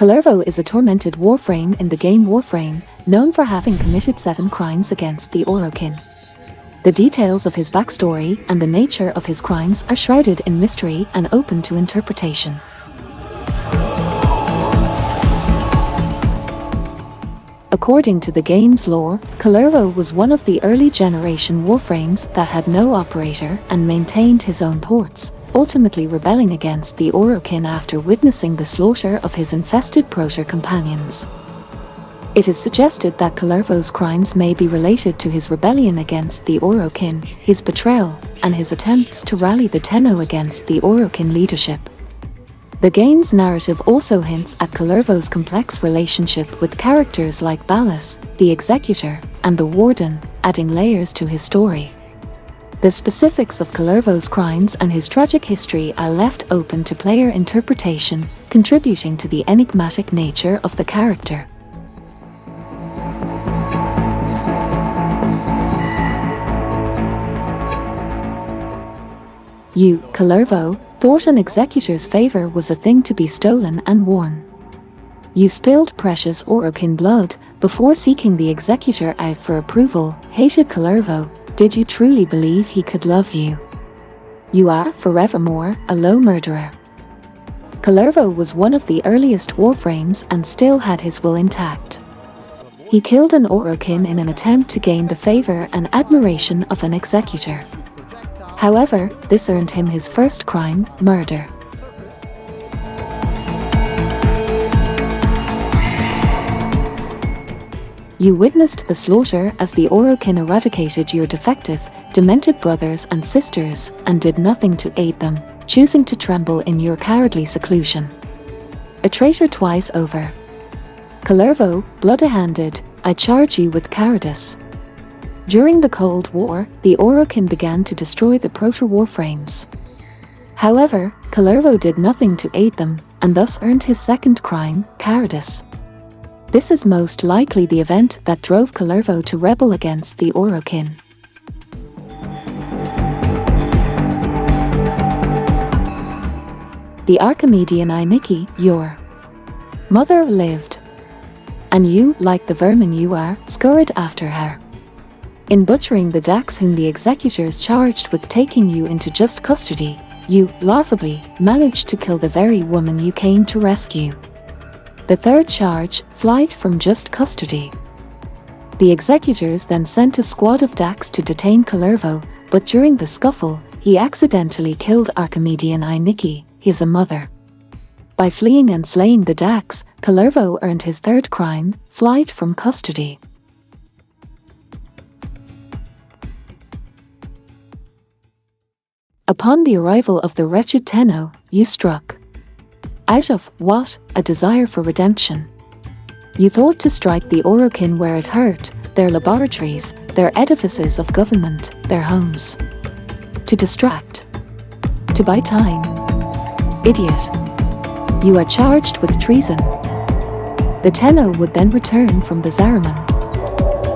Kullervo is a tormented Warframe in the game Warframe, known for having committed 7 crimes against the Orokin. The details of his backstory and the nature of his crimes are shrouded in mystery and open to interpretation. According to the game's lore, Kullervo was one of the early generation Warframes that had no operator and maintained his own thoughts, ultimately rebelling against the Orokin after witnessing the slaughter of his infested Protoss companions. It is suggested that Kullervo's crimes may be related to his rebellion against the Orokin, his betrayal, and his attempts to rally the Tenno against the Orokin leadership. The game's narrative also hints at Kullervo's complex relationship with characters like Ballas, the Executor, and the Warden, adding layers to his story. The specifics of Kullervo's crimes and his tragic history are left open to player interpretation, contributing to the enigmatic nature of the character. You, Kullervo, thought an executor's favor was a thing to be stolen and worn. You spilled precious Orokin blood before seeking the executor out for approval. Hated Kullervo, did you truly believe he could love you? You are forevermore a low murderer. Kullervo was one of the earliest Warframes and still had his will intact. He killed an Orokin in an attempt to gain the favor and admiration of an executor. However, this earned him his first crime, murder. You witnessed the slaughter as the Orokin eradicated your defective, demented brothers and sisters and did nothing to aid them, choosing to tremble in your cowardly seclusion. A traitor twice over. Kullervo, bloody-handed, I charge you with cowardice. During the Cold War, the Orokin began to destroy the Protoss Warframes. However, Kullervo did nothing to aid them, and thus earned his second crime, cowardice. This is most likely the event that drove Kullervo to rebel against the Orokin. The Archimedean Ainiki, your mother lived, and you, like the vermin you are, scurried after her. In butchering the Dax whom the executors charged with taking you into just custody, you, laughably, managed to kill the very woman you came to rescue. The third charge, flight from just custody. The executors then sent a squad of Dax to detain Kullervo, but during the scuffle, he accidentally killed Archimedean Ainiki, his mother. By fleeing and slaying the Dax, Kullervo earned his third crime, flight from custody. Upon the arrival of the wretched Tenno, you struck. Out of what? A desire for redemption. You thought to strike the Orokin where it hurt, their laboratories, their edifices of government, their homes. To distract. To buy time. Idiot. You are charged with treason. The Tenno would then return from the Zariman.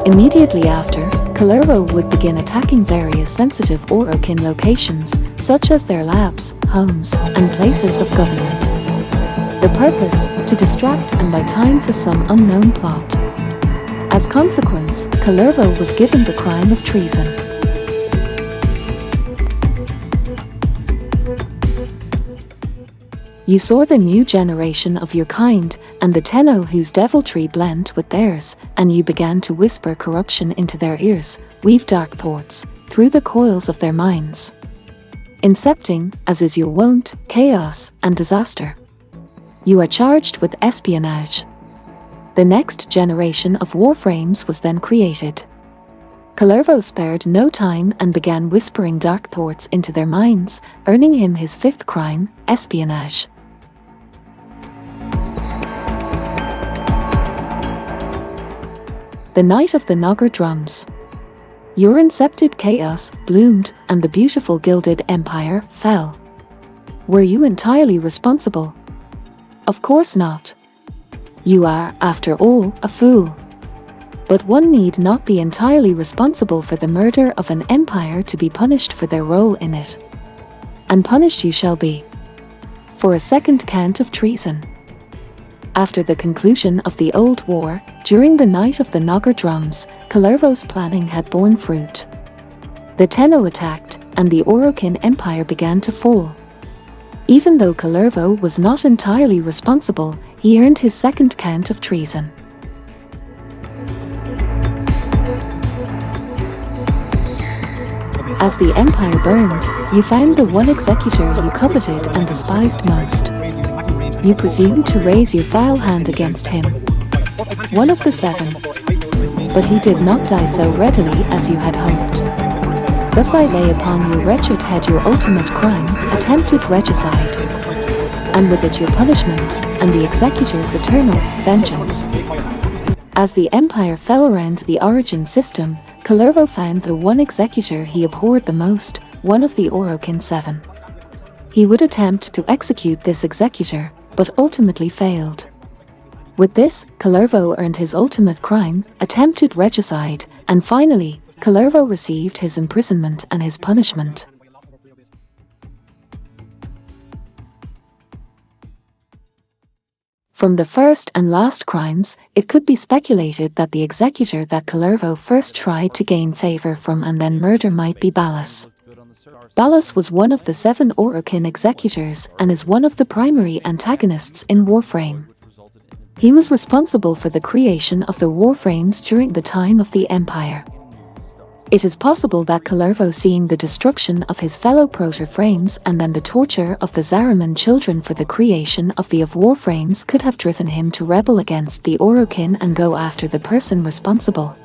Immediately after, Kullervo would begin attacking various sensitive Orokin locations, such as their labs, homes, and places of government. The purpose, to distract and buy time for some unknown plot. As consequence, Kullervo was given the crime of treason. You saw the new generation of your kind, and the Tenno whose deviltry blent with theirs, and you began to whisper corruption into their ears, weave dark thoughts, through the coils of their minds. Incepting, as is your wont, chaos and disaster. You are charged with espionage. The next generation of Warframes was then created. Kullervo spared no time and began whispering dark thoughts into their minds, earning him his fifth crime, espionage. The night of the Nagar drums. Your incepted chaos bloomed and the beautiful gilded empire fell. Were you entirely responsible? Of course not. You are, after all, a fool. But one need not be entirely responsible for the murder of an empire to be punished for their role in it. And punished you shall be. For a second count of treason. After the conclusion of the Old War, during the Night of the Nogger Drums, Kullervo's planning had borne fruit. The Tenno attacked, and the Orokin Empire began to fall. Even though Kullervo was not entirely responsible, he earned his second count of treason. As the Empire burned, you found the one executor you coveted and despised most. You presumed to raise your vile hand against him, one of the 7. But he did not die so readily as you had hoped. Thus I lay upon your wretched head your ultimate crime, attempted regicide, and with it your punishment, and the executor's eternal vengeance. As the Empire fell around the origin system, Kullervo found the one executor he abhorred the most, one of the Orokin 7. He would attempt to execute this executor, but ultimately failed. With this, Kullervo earned his ultimate crime, attempted regicide, and finally, Kullervo received his imprisonment and his punishment. From the first and last crimes, it could be speculated that the executor that Kullervo first tried to gain favor from and then murder might be Ballas. Ballas was one of the 7 Orokin executors and is one of the primary antagonists in Warframe. He was responsible for the creation of the Warframes during the time of the Empire. It is possible that Kullervo, seeing the destruction of his fellow proto-frames and then the torture of the Zariman children for the creation of the Warframes, could have driven him to rebel against the Orokin and go after the person responsible.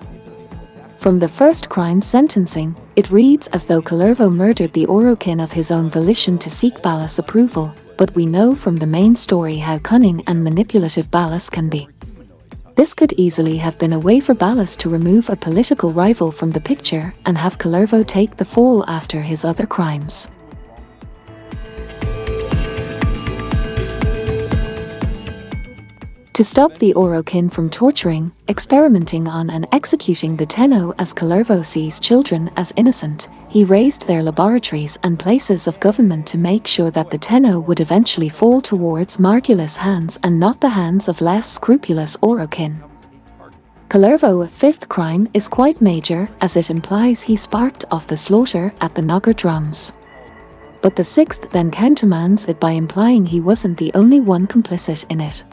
From the first crime sentencing, it reads as though Kullervo murdered the Orokin of his own volition to seek Ballas' approval, but we know from the main story how cunning and manipulative Ballas can be. This could easily have been a way for Ballas to remove a political rival from the picture and have Kullervo take the fall after his other crimes. To stop the Orokin from torturing, experimenting on and executing the Tenno, as Kullervo sees children as innocent, he raised their laboratories and places of government to make sure that the Tenno would eventually fall towards Margulis' hands and not the hands of less scrupulous Orokin. Kullervo's 5th crime is quite major, as it implies he sparked off the slaughter at the Nogger Drums. But the 6th then countermands it by implying he wasn't the only one complicit in it.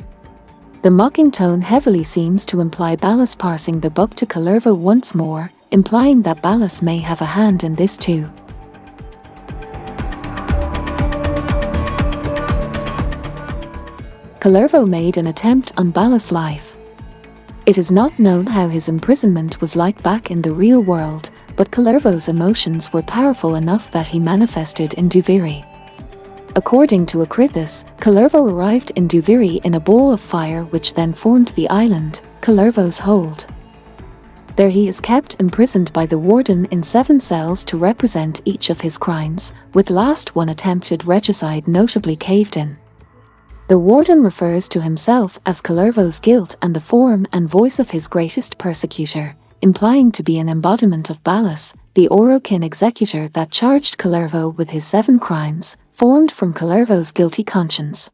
The mocking tone heavily seems to imply Ballas parsing the buck to Kullervo once more, implying that Ballas may have a hand in this too. Kullervo made an attempt on Ballas' life. It is not known how his imprisonment was like back in the real world, but Kullervo's emotions were powerful enough that he manifested in Duviri. According to Acrithis, Kullervo arrived in Duviri in a ball of fire which then formed the island, Kullervo's Hold. There he is kept imprisoned by the warden in 7 cells to represent each of his crimes, with last one attempted regicide notably caved in. The warden refers to himself as Kullervo's guilt and the form and voice of his greatest persecutor, implying to be an embodiment of Ballas, the Orokin executor that charged Kullervo with his 7 crimes, formed from Kullervo's guilty conscience.